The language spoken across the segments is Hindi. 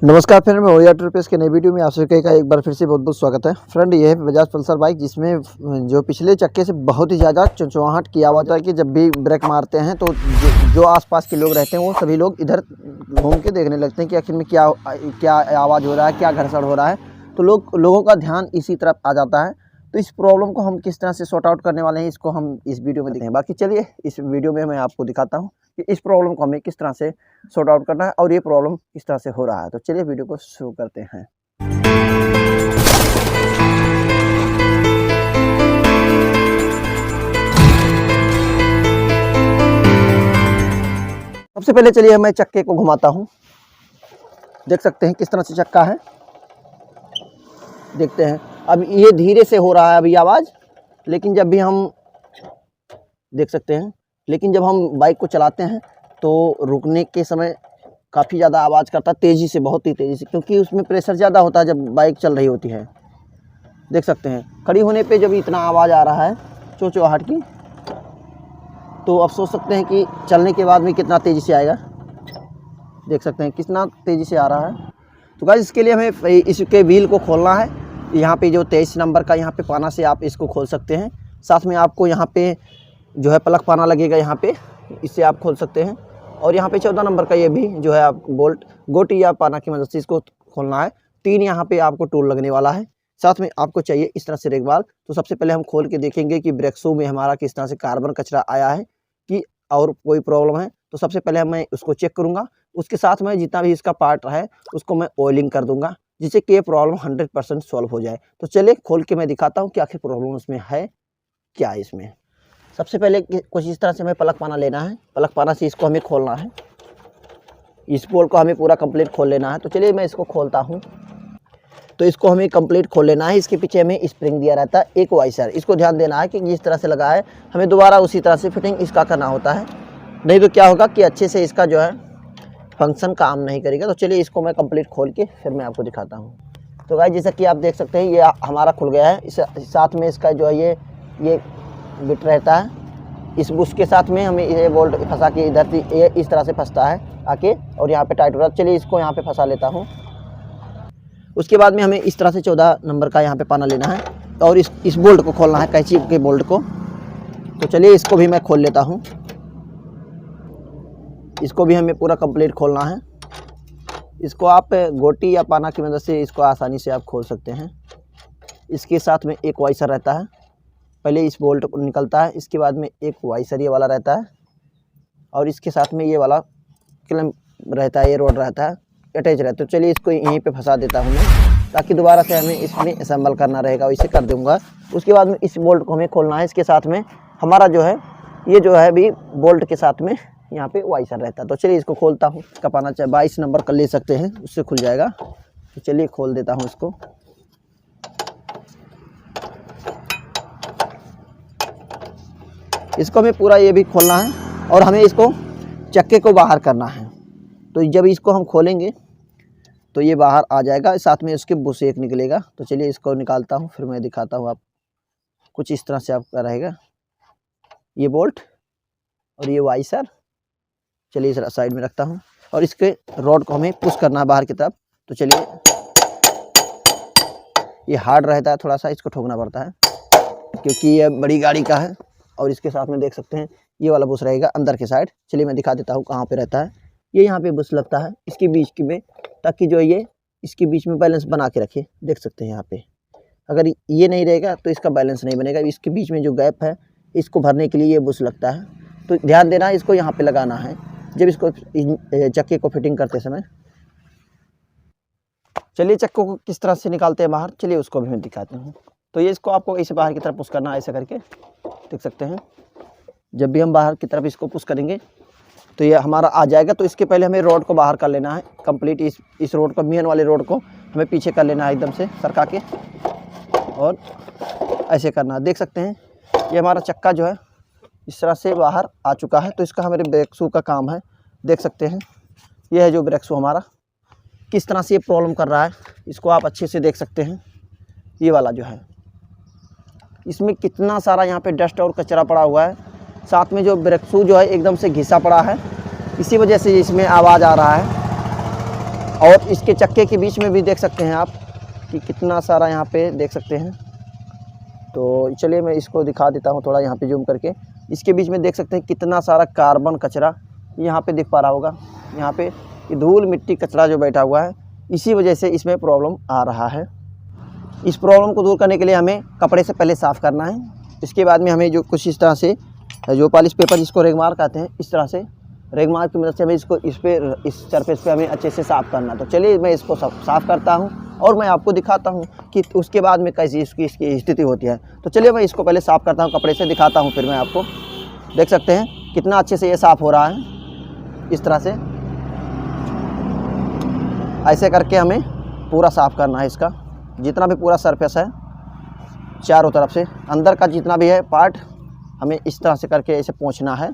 नमस्कार फ्रेंड, मैं ओरिया ट्रिपेस के नई वीडियो में आप सभी का एक बार फिर से बहुत बहुत स्वागत है। फ्रेंड, ये है बजाज पल्सर बाइक जिसमें जो पिछले चक्के से बहुत ही ज़्यादा चुंचुआहट की आवाज़ है कि जब भी ब्रेक मारते हैं तो जो आसपास के लोग रहते हैं वो सभी लोग इधर घूम के देखने लगते हैं कि आखिर में क्या आवाज़ हो रहा है, क्या घर्षण हो रहा है। तो लोगों का ध्यान इसी तरफ आ जाता है। तो इस प्रॉब्लम को हम किस तरह से सॉर्ट आउट करने वाले हैं, इसको हम इस वीडियो में देखते हैं। बाकी चलिए इस वीडियो में मैं आपको दिखाता हूँ कि इस प्रॉब्लम को हमें किस तरह से सॉर्ट आउट करना है और ये प्रॉब्लम किस तरह से हो रहा है। तो चलिए वीडियो को शुरू करते हैं। सबसे पहले चलिए मैं चक्के को घुमाता हूँ। देख सकते हैं किस तरह से चक्का है। देखते हैं अब ये धीरे से हो रहा है अभी आवाज़, लेकिन जब भी हम देख सकते हैं, लेकिन जब हम बाइक को चलाते हैं तो रुकने के समय काफ़ी ज़्यादा आवाज़ करता है, तेज़ी से, बहुत ही तेज़ी से, क्योंकि उसमें प्रेशर ज़्यादा होता है जब बाइक चल रही होती है। देख सकते हैं खड़ी होने पे जब इतना आवाज़ आ रहा है चोचोहाट की, तो आप सोच सकते हैं कि चलने के बाद में कितना तेज़ी से आएगा। देख सकते हैं कितना तेज़ी से आ रहा है। तो गाइस इसके लिए हमें इसके व्हील को खोलना है। यहाँ पे जो 23 नंबर का यहाँ पे पाना से आप इसको खोल सकते हैं। साथ में आपको यहाँ पे जो है प्लग पाना लगेगा, यहाँ पे इससे आप खोल सकते हैं। और यहाँ पे 14 नंबर का ये भी जो है आप बोल्ट गोटी या पाना की मदद से इसको खोलना है। 3 यहाँ पे आपको टूल लगने वाला है। साथ में आपको चाहिए इस तरह से रेगबाल। तो सबसे पहले हम खोल के देखेंगे कि ब्रेक शू में हमारा किस तरह से कार्बन कचरा आया है कि और कोई प्रॉब्लम है। तो सबसे पहले मैं उसको चेक करूँगा। उसके साथ में जितना भी इसका पार्ट है उसको मैं ऑयलिंग कर दूँगा, जिससे कि ये प्रॉब्लम 100% सॉल्व हो जाए। तो चलिए खोल के मैं दिखाता हूँ कि आखिर प्रॉब्लम उसमें है क्या है। इसमें सबसे पहले कुछ इस तरह से हमें प्लग पाना लेना है। प्लग पाना से इसको हमें खोलना है। इस पोल को हमें पूरा कंप्लीट खोल लेना है। तो चलिए मैं इसको खोलता हूँ। तो इसको हमें कंप्लीट खोल लेना है। इसके पीछे हमें स्प्रिंग दिया रहता है, एक वाइसर। इसको ध्यान देना है कि जिस तरह से लगा है हमें दोबारा उसी तरह से फिटिंग इसका करना होता है, नहीं तो क्या होगा कि अच्छे से इसका जो है फंक्शन काम नहीं करेगा। तो चलिए इसको मैं कंप्लीट खोल के फिर मैं आपको दिखाता हूँ। तो गाइस जैसा कि आप देख सकते हैं ये हमारा खुल गया है। इस साथ में इसका जो है ये बिट रहता है। इस बुश के साथ में हमें ये बोल्ट फंसा के इधर ये इस तरह से फंसता है आके, और यहाँ पे टाइट हो रहा है। चलिए इसको यहाँ पे फंसा लेता हूँ। उसके बाद में हमें इस तरह से 14 नंबर का यहाँ पे पाना लेना है और इस बोल्ट को खोलना है, कैंची के बोल्ट को। तो चलिए इसको भी मैं खोल लेता हूँ। इसको भी हमें पूरा कंप्लीट खोलना है। इसको आप गोटी या पाना की मदद से इसको आसानी से आप खोल सकते हैं। इसके साथ में एक वाइसर रहता है। पहले इस बोल्ट को निकलता है, इसके बाद में एक वाइसर ये वाला रहता है, और इसके साथ में ये वाला क्लैंप रहता है, ये रोड रहता है, अटैच रहता है। तो चलिए इसको यहीं पे फंसा देता हूँ मैं, ताकि दोबारा से हमें इसमें असेंबल करना रहेगा, इसे कर दूँगा। उसके बाद में इस बोल्ट को हमें खोलना है। इसके साथ में हमारा जो है ये जो है अभी बोल्ट के साथ में यहाँ पे वाइसर रहता है। तो चलिए इसको खोलता हूँ। इसका पाना चाहे 22 नंबर का ले सकते हैं, उससे खुल जाएगा। तो चलिए खोल देता हूँ इसको। इसको हमें पूरा ये भी खोलना है और हमें इसको चक्के को बाहर करना है। तो जब इसको हम खोलेंगे तो ये बाहर आ जाएगा, साथ में उसके बुश एक निकलेगा। तो चलिए इसको निकालता हूँ, फिर मैं दिखाता हूँ। आप कुछ इस तरह से आपका रहेगा ये बोल्ट और ये वाइसर। चलिए इस साइड में रखता हूँ और इसके रॉड को हमें पुश करना है बाहर की तरफ। तो चलिए ये हार्ड रहता है, थोड़ा सा इसको ठोकना पड़ता है क्योंकि ये बड़ी गाड़ी का है। और इसके साथ में देख सकते हैं ये वाला बुश रहेगा अंदर के साइड। चलिए मैं दिखा देता हूँ कहाँ पे रहता है। ये यहाँ पे बुश लगता है इसके बीच की में, ताकि जो ये इसके बीच में बैलेंस बना के रखे। देख सकते हैं यहाँ पे, अगर ये नहीं रहेगा तो इसका बैलेंस नहीं बनेगा। इसके बीच में जो गैप है इसको भरने के लिए ये बुश लगता है। तो ध्यान देना है, इसको यहाँ पे लगाना है जब इसको चक्के को फिटिंग करते समय। चलिए चक्कों को किस तरह से निकालते हैं बाहर, चलिए उसको भी मैं दिखाता हूँ। तो ये इसको आपको ऐसे बाहर की तरफ पुश करना है, ऐसे करके। देख सकते हैं जब भी हम बाहर की तरफ इसको पुश करेंगे तो ये हमारा आ जाएगा। तो इसके पहले हमें रोड को बाहर कर लेना है कंप्लीट। इस रोड को, मेन वाले रोड को हमें पीछे कर लेना है एकदम से सरका के, और ऐसे करना है। देख सकते हैं ये हमारा चक्का जो है इस तरह से बाहर आ चुका है। तो इसका हमारे ब्रेक शू का काम है। देख सकते हैं ये है जो ब्रेक शू हमारा किस तरह से ये प्रॉब्लम कर रहा है, इसको आप अच्छे से देख सकते हैं। ये वाला जो है इसमें कितना सारा यहाँ पे डस्ट और कचरा पड़ा हुआ है। साथ में जो ब्रेक शू जो है एकदम से घिसा पड़ा है, इसी वजह से इसमें आवाज़ आ रहा है। और इसके चक्के के बीच में भी देख सकते हैं आप कि कितना सारा यहाँ पे देख सकते हैं। तो चलिए मैं इसको दिखा देता हूँ थोड़ा यहाँ पे जूम करके। इसके बीच में देख सकते हैं कितना सारा कार्बन कचरा यहाँ पे दिख पा रहा होगा। यहाँ पे धूल मिट्टी कचरा जो बैठा हुआ है, इसी वजह से इसमें प्रॉब्लम आ रहा है। इस प्रॉब्लम को दूर करने के लिए हमें कपड़े से पहले साफ़ करना है। इसके बाद में हमें जो कुछ इस तरह से जो पॉलिश पेपर जिसको रेगमार कहते हैं, इस तरह से रेगमार की मदद से हमें इसको इस सरफेस पे हमें अच्छे से साफ़ करना। तो चलिए मैं इसको साफ़ करता हूँ और मैं आपको दिखाता हूँ कि उसके बाद में कैसी इसकी स्थिति होती है। तो चलिए मैं इसको पहले साफ़ करता हूँ, कपड़े से दिखाता हूँ, फिर मैं आपको। देख सकते हैं कितना अच्छे से ये साफ़ हो रहा है। इस तरह से ऐसे करके हमें पूरा साफ़ करना है। इसका जितना भी पूरा सरफेस है चारों तरफ से, अंदर का जितना भी है पार्ट, हमें इस तरह से करके ऐसे पोंछना है।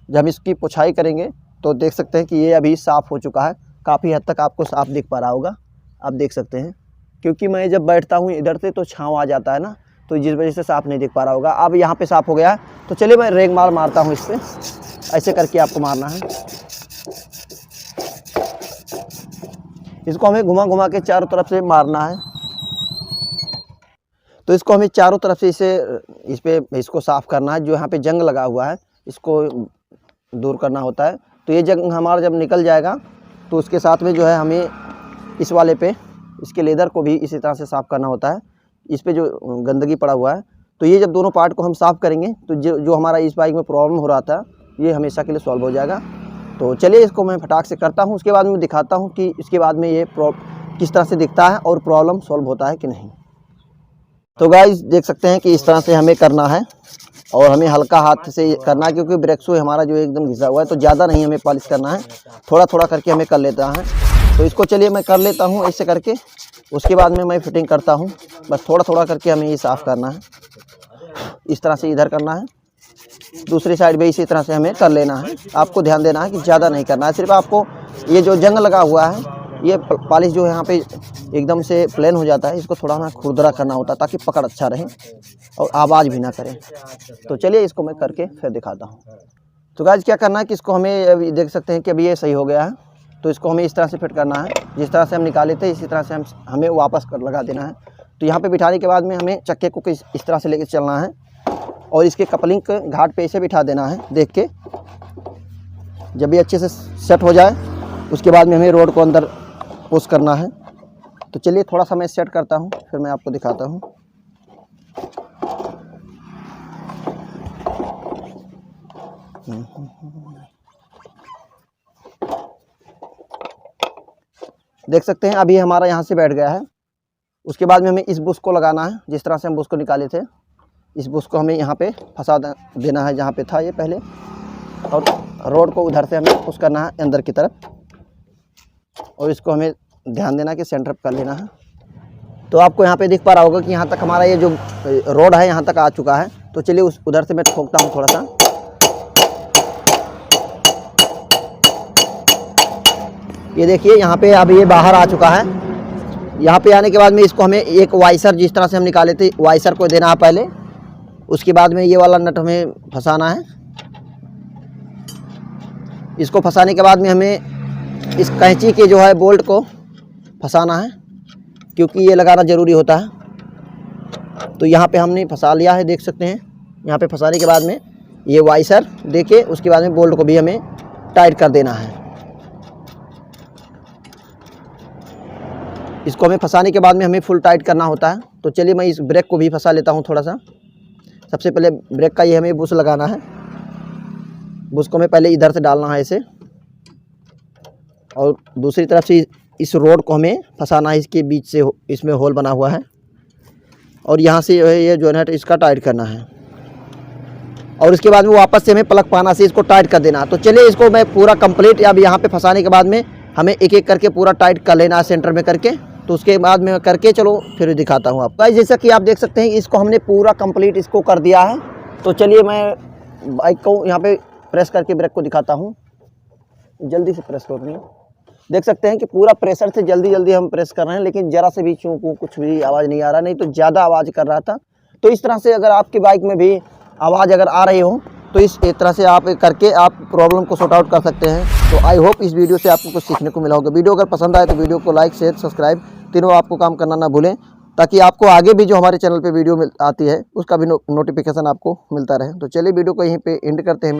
जब हम इसकी पोछाई करेंगे तो देख सकते हैं कि ये अभी साफ़ हो चुका है। काफ़ी हद तक आपको साफ़ दिख पा रहा होगा, आप देख सकते हैं। क्योंकि मैं जब बैठता हूँ इधर से तो छाँव आ जाता है ना, तो जिस वजह से साफ़ नहीं दिख पा रहा होगा। अब यहाँ पे साफ़ हो गया है। तो चलिए मैं रेगमार मारता हूँ इस पर। ऐसे करके आपको मारना है। इसको हमें घुमा घुमा के चारों तरफ से मारना है। तो इसको हमें चारों तरफ से इसको साफ़ करना है। जो यहाँ पे जंग लगा हुआ है इसको दूर करना होता है। तो ये जंग हमारा जब निकल जाएगा तो उसके साथ में जो है हमें इस वाले पे इसके लेदर को भी इसी तरह से साफ़ करना होता है। इस पे जो गंदगी पड़ा हुआ है, तो ये जब दोनों पार्ट को हम साफ़ करेंगे तो जो हमारा इस बाइक में प्रॉब्लम हो रहा था ये हमेशा के लिए सॉल्व हो जाएगा। तो चलिए इसको मैं फटाक से करता हूँ, उसके बाद मैं दिखाता हूँ कि इसके बाद में ये किस तरह से दिखता है और प्रॉब्लम सॉल्व होता है कि नहीं। तो गाइस देख सकते हैं कि इस तरह से हमें करना है और हमें हल्का हाथ से करना है, क्योंकि ब्रेक शू हमारा जो एकदम घिसा हुआ है। तो ज़्यादा नहीं हमें पॉलिश करना है, थोड़ा थोड़ा करके हमें कर लेता है। तो इसको चलिए मैं कर लेता हूँ ऐसे करके, उसके बाद में मैं फिटिंग करता हूँ। बस थोड़ा थोड़ा करके हमें ये साफ़ करना है। इस तरह से इधर करना है, दूसरी साइड भी इसी तरह से हमें कर लेना है। आपको ध्यान देना है कि ज़्यादा नहीं करना है। सिर्फ आपको ये जो जंग लगा हुआ है, ये पॉलिश जो है यहाँ पे एकदम से प्लेन हो जाता है, इसको थोड़ा ना खुरदरा करना होता है ताकि पकड़ अच्छा रहे और आवाज़ भी ना करे। तो चलिए इसको मैं करके फिर दिखाता हूँ। तो गाइस क्या करना है कि इसको हमें अभी देख सकते हैं कि अभी ये सही हो गया है। तो इसको हमें इस तरह से फिट करना है, जिस तरह से हम निकाले थे इसी तरह से हमें वापस कर लगा देना है। तो यहाँ पे बिठाने के बाद में हमें चक्के को इस तरह से लेकर चलना है और इसके कपलिंग घाट पे ऐसे बिठा देना है देख के। जब ये अच्छे से सेट हो जाए उसके बाद में हमें रोड को अंदर पुश करना है। तो चलिए थोड़ा सा मैं सेट करता हूँ, फिर मैं आपको दिखाता हूँ। देख सकते हैं अभी हमारा यहाँ से बैठ गया है। उसके बाद में हमें इस बुश को लगाना है, जिस तरह से हम बुश को निकाले थे। इस बुश को हमें यहाँ पे फंसा देना है जहाँ पे था ये पहले, और रोड को उधर से हमें पुश करना है अंदर की तरफ। और इसको हमें ध्यान देना कि सेंटर कर लेना है। तो आपको यहाँ पे दिख पा रहा होगा कि यहाँ तक हमारा ये जो रोड है यहाँ तक आ चुका है। तो चलिए उधर से मैं ठोकता हूँ थोड़ा सा। ये देखिए यहाँ पे अब ये बाहर आ चुका है। यहाँ पे आने के बाद में इसको हमें एक वाइसर, जिस तरह से हम निकाले थे, वाइसर को देना है पहले। उसके बाद में ये वाला नट हमें फंसाना है। इसको फंसाने के बाद में हमें इस कैंची के जो है बोल्ट को फंसाना है, क्योंकि ये लगाना ज़रूरी होता है। तो यहाँ पे हमने फंसा लिया है, देख सकते हैं। यहाँ पे फंसाने के बाद में ये वाइसर देके उसके बाद में बोल्ट को भी हमें टाइट कर देना है। इसको हमें फंसाने के बाद में हमें फुल टाइट करना होता है। तो चलिए मैं इस ब्रेक को भी फंसा लेता हूँ थोड़ा सा। सबसे पहले ब्रेक का ये हमें बुश लगाना है। बुश को हमें पहले इधर से डालना है ऐसे, और दूसरी तरफ से इस रोड को हमें फंसाना है। इसके बीच से इसमें होल बना हुआ है और यहाँ से जो है ये जो नट इसका टाइट करना है। और उसके बाद में वापस से हमें प्लग पाना से इसको टाइट कर देना। तो चलिए इसको मैं पूरा कंप्लीट, अब यहाँ पे फंसाने के बाद में हमें एक एक करके पूरा टाइट कर लेना है सेंटर में करके। तो उसके बाद में करके चलो फिर दिखाता हूँ आपको। जैसा कि आप देख सकते हैं इसको हमने पूरा कंप्लीट इसको कर दिया है। तो चलिए मैं बाइक को यहाँ पे प्रेस करके ब्रेक को दिखाता हूँ। जल्दी से प्रेस कर रही हूँ। देख सकते हैं कि पूरा प्रेशर से जल्दी जल्दी हम प्रेस कर रहे हैं, लेकिन ज़रा से भी चूँ कुछ भी आवाज़ नहीं आ रहा, नहीं तो ज़्यादा आवाज़ कर रहा था। तो इस तरह से अगर आपकी बाइक में भी आवाज़ अगर आ रही हो तो इस तरह से आप करके आप प्रॉब्लम को सॉर्ट आउट कर सकते हैं। तो आई होप इस वीडियो से आपको कुछ सीखने को मिला होगा। वीडियो अगर पसंद आए तो वीडियो को लाइक, शेयर, सब्सक्राइब तीनों आपको काम करना ना भूलें, ताकि आपको आगे भी जो हमारे चैनल पे वीडियो आती है उसका भी नोटिफिकेशन आपको मिलता रहे। तो चलिए वीडियो को यहीं पे एंड करते हैं।